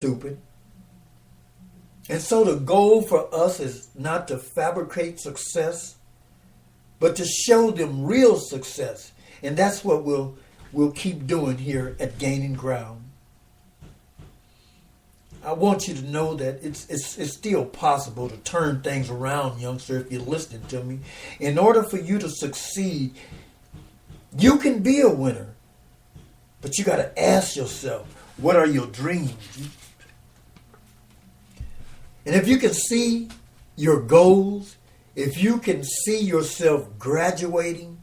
stupid. And so the goal for us is not to fabricate success, but to show them real success. And that's what we'll keep doing here at Gaining Ground. I want you to know that it's still possible to turn things around, youngster, if you're listening to me. In order for you to succeed, you can be a winner. But you got to ask yourself, what are your dreams? And if you can see your goals, if you can see yourself graduating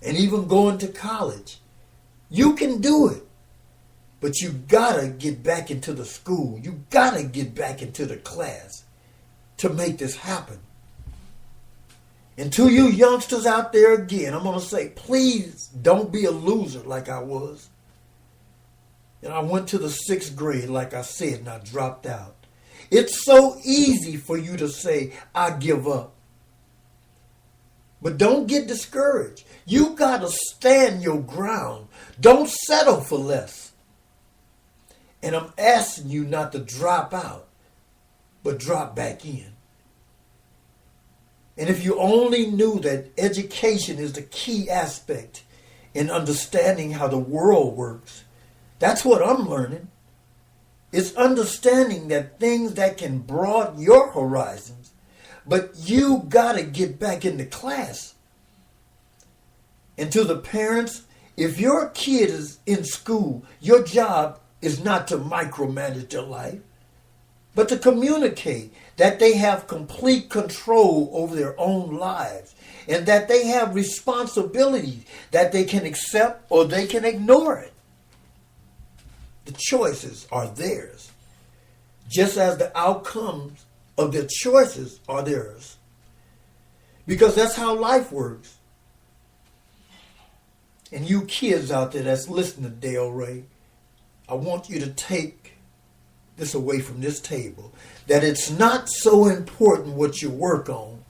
and even going to college, you can do it. But you gotta get back into the school. You gotta get back into the class to make this happen. And to you youngsters out there again, I'm gonna say, please don't be a loser like I was. And I went to the 6th grade, like I said, and I dropped out. It's so easy for you to say, I give up. But don't get discouraged. You gotta stand your ground. Don't settle for less. And I'm asking you not to drop out, but drop back in. And if you only knew that education is the key aspect in understanding how the world works, that's what I'm learning. It's understanding that things that can broaden your horizons, but you gotta get back into class. And to the parents, if your kid is in school, your job is not to micromanage their life, but to communicate that they have complete control over their own lives and that they have responsibilities that they can accept or they can ignore it. The choices are theirs, just as the outcomes of their choices are theirs. Because that's how life works. And you kids out there that's listening to Dale Ray, I want you to take this away from this table, that it's not so important what you work on,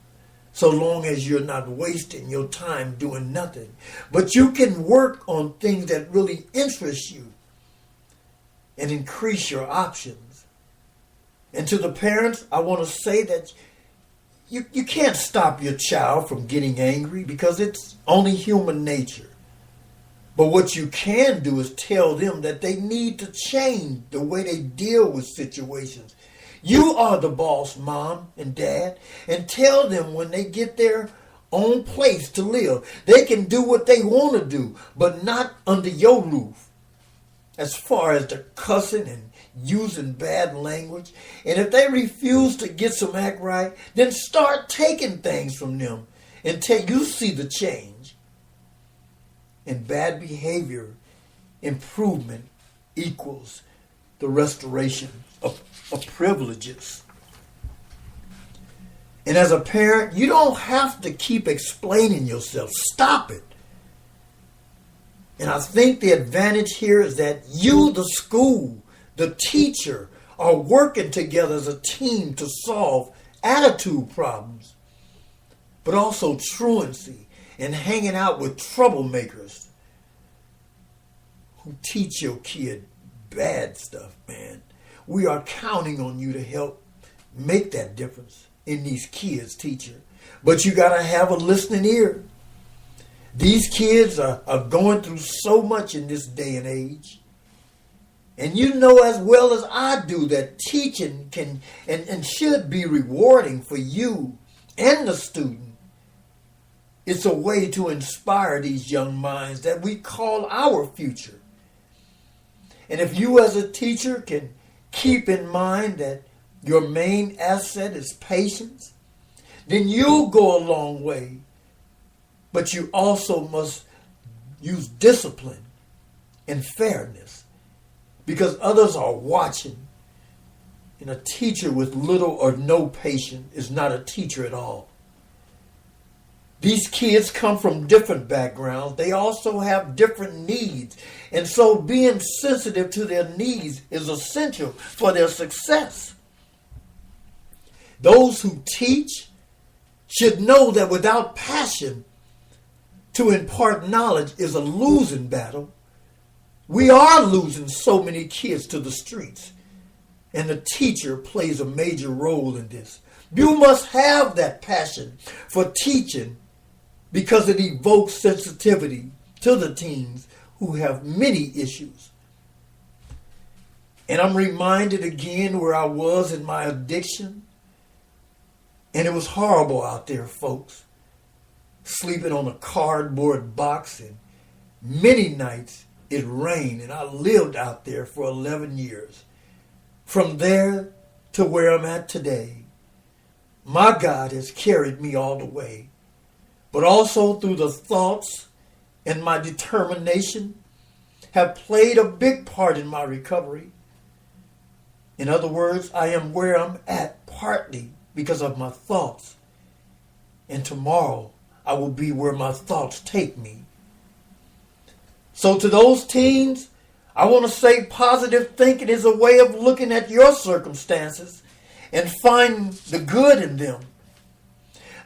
so long as you're not wasting your time doing nothing. But you can work on things that really interest you and increase your options. And to the parents, I want to say that you can't stop your child from getting angry because it's only human nature. But what you can do is tell them that they need to change the way they deal with situations. You are the boss, mom and dad, and tell them when they get their own place to live, they can do what they want to do, but not under your roof. As far as the cussing and using bad language, and if they refuse to get some act right, then start taking things from them until you see the change. And bad behavior improvement equals the restoration of privileges. And as a parent, you don't have to keep explaining yourself. Stop it. And I think the advantage here is that you, the school, the teacher, are working together as a team to solve attitude problems, but also truancy and hanging out with troublemakers who teach your kid bad stuff, man. We are counting on you to help make that difference in these kids, teacher. But you got to have a listening ear. These kids are going through so much in this day and age. And you know as well as I do that teaching can and should be rewarding for you and the student. It's a way to inspire these young minds that we call our future. And if you as a teacher can keep in mind that your main asset is patience, then you'll go a long way. But you also must use discipline and fairness because others are watching. And a teacher with little or no patience is not a teacher at all. These kids come from different backgrounds. They also have different needs. And so being sensitive to their needs is essential for their success. Those who teach should know that without passion to impart knowledge is a losing battle. We are losing so many kids to the streets And the teacher plays a major role in this. You must have that passion for teaching because it evokes sensitivity to the teens who have many issues. And I'm reminded again where I was in my addiction. And it was horrible out there, folks. Sleeping on a cardboard box, and many nights it rained, and I lived out there for 11 years. From there to where I'm at today, my God has carried me all the way. But also through the thoughts and my determination have played a big part in my recovery. In other words, I am where I'm at partly because of my thoughts. And tomorrow I will be where my thoughts take me. So to those teens, I want to say positive thinking is a way of looking at your circumstances and finding the good in them.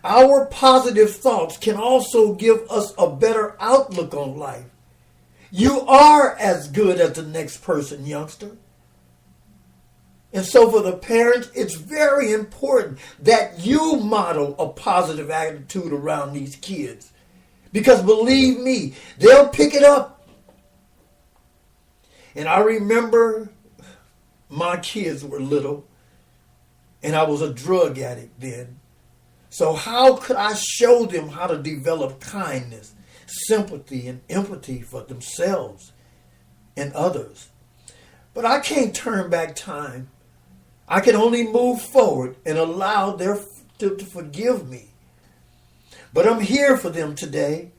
Our positive thoughts can also give us a better outlook on life. You are as good as the next person, youngster. And so for the parents, it's very important that you model a positive attitude around these kids. Because believe me, they'll pick it up. And I remember my kids were little, and I was a drug addict then. So how could I show them how to develop kindness, sympathy, and empathy for themselves and others? But I can't turn back time. I can only move forward and allow them to forgive me. But I'm here for them today.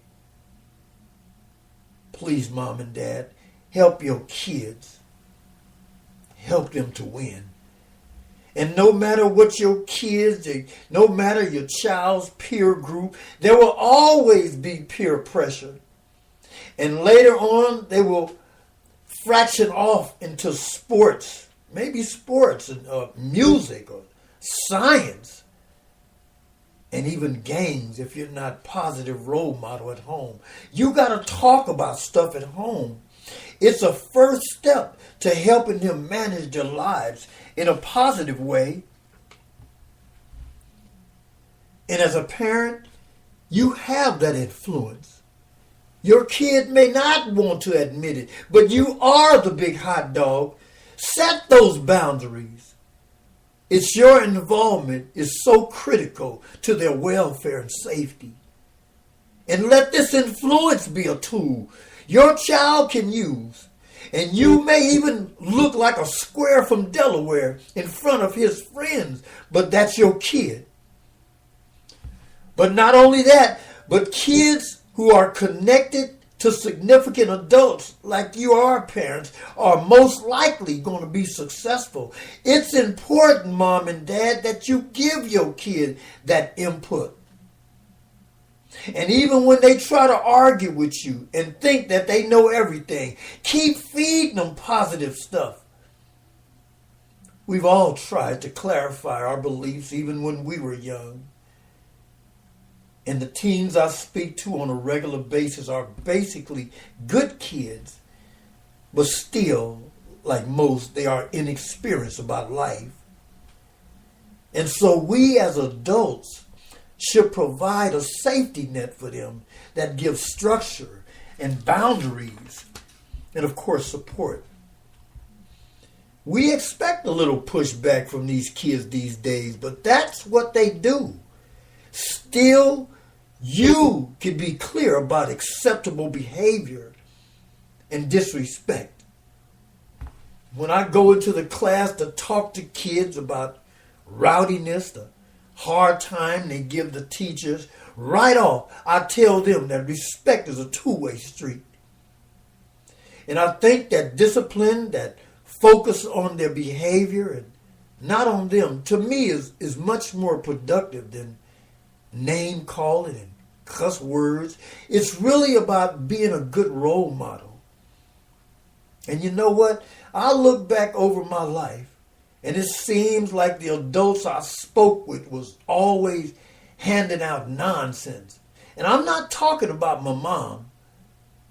Please, Mom and Dad, help your kids. Help them to win. And no matter what your kids, no matter your child's peer group, there will always be peer pressure. And later on, they will fraction off into sports. Maybe sports and music or science and even games if you're not positive role model at home. You got to talk about stuff at home. It's a first step to helping them manage their lives in a positive way. And as a parent, you have that influence. Your kid may not want to admit it, but you are the big hot dog. Set those boundaries. It's your involvement is so critical to their welfare and safety. And let this influence be a tool your child can use. And you may even look like a square from Delaware in front of his friends, but that's your kid. But not only that, but kids who are connected to significant adults like you are, parents, are most likely going to be successful. It's important, Mom and Dad, that you give your kid that input. And even when they try to argue with you and think that they know everything, keep feeding them positive stuff. We've all tried to clarify our beliefs even when we were young. And the teens I speak to on a regular basis are basically good kids, but still, like most, they are inexperienced about life. And so we as adults should provide a safety net for them that gives structure and boundaries and, of course, support. We expect a little pushback from these kids these days, but that's what they do. Still, you can be clear about acceptable behavior and disrespect. When I go into the class to talk to kids about rowdiness, the hard time they give the teachers, right off, I tell them that respect is a two-way street. And I think that discipline, that focus on their behavior and not on them, to me is much more productive than name calling and cuss words. It's really about being a good role model. And you know what? I look back over my life and it seems like the adults I spoke with was always handing out nonsense. And I'm not talking about my mom,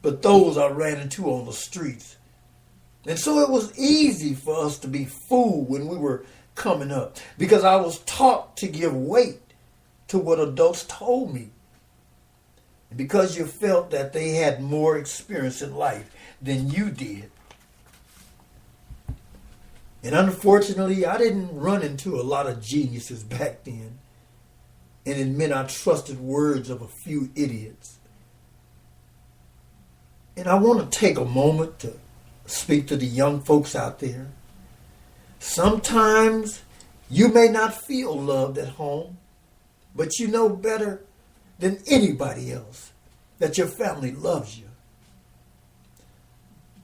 but those I ran into on the streets. And so it was easy for us to be fooled when we were coming up, because I was taught to give weight to what adults told me. And because you felt that they had more experience in life than you did. And unfortunately, I didn't run into a lot of geniuses back then. And it meant I trusted words of a few idiots. And I want to take a moment to speak to the young folks out there. Sometimes you may not feel loved at home, but you know better than anybody else that your family loves you.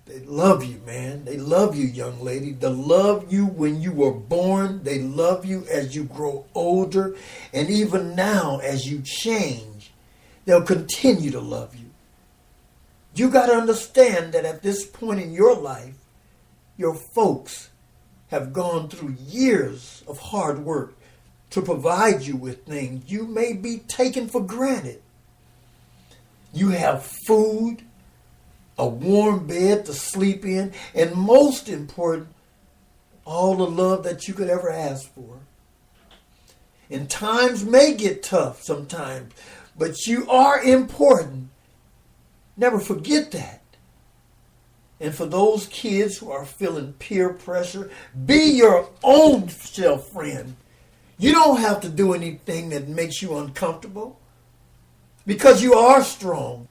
They love you, man. They love you, young lady. They love you when you were born. They love you as you grow older. And even now, as you change, they'll continue to love you. You got to understand that at this point in your life, your folks have gone through years of hard work to provide you with things you may be taken for granted. You have food, a warm bed to sleep in, and most important, all the love that you could ever ask for. And times may get tough sometimes, but you are important. Never forget that. And for those kids who are feeling peer pressure, be your own self friend. You don't have to do anything that makes you uncomfortable, because you are strong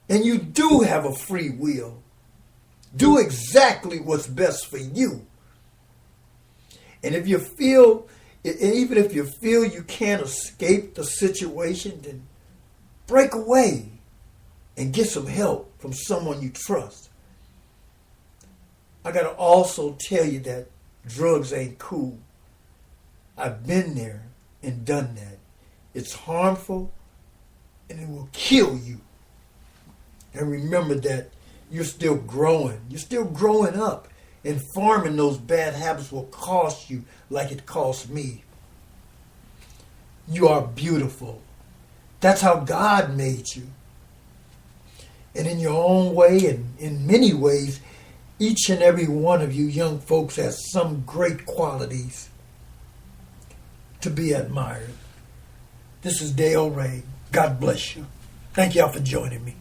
and you do have a free will. Do exactly what's best for you. And if you feel, even if you feel you can't escape the situation, then break away and get some help from someone you trust. I got to also tell you that drugs ain't cool. I've been there and done that. It's harmful and it will kill you. And remember that you're still growing. You're still growing up. And farming those bad habits will cost you like it cost me. You are beautiful. That's how God made you. And in your own way, and in many ways, each and every one of you young folks has some great qualities to be admired. This is Dale Ray. God bless you. Thank y'all for joining me.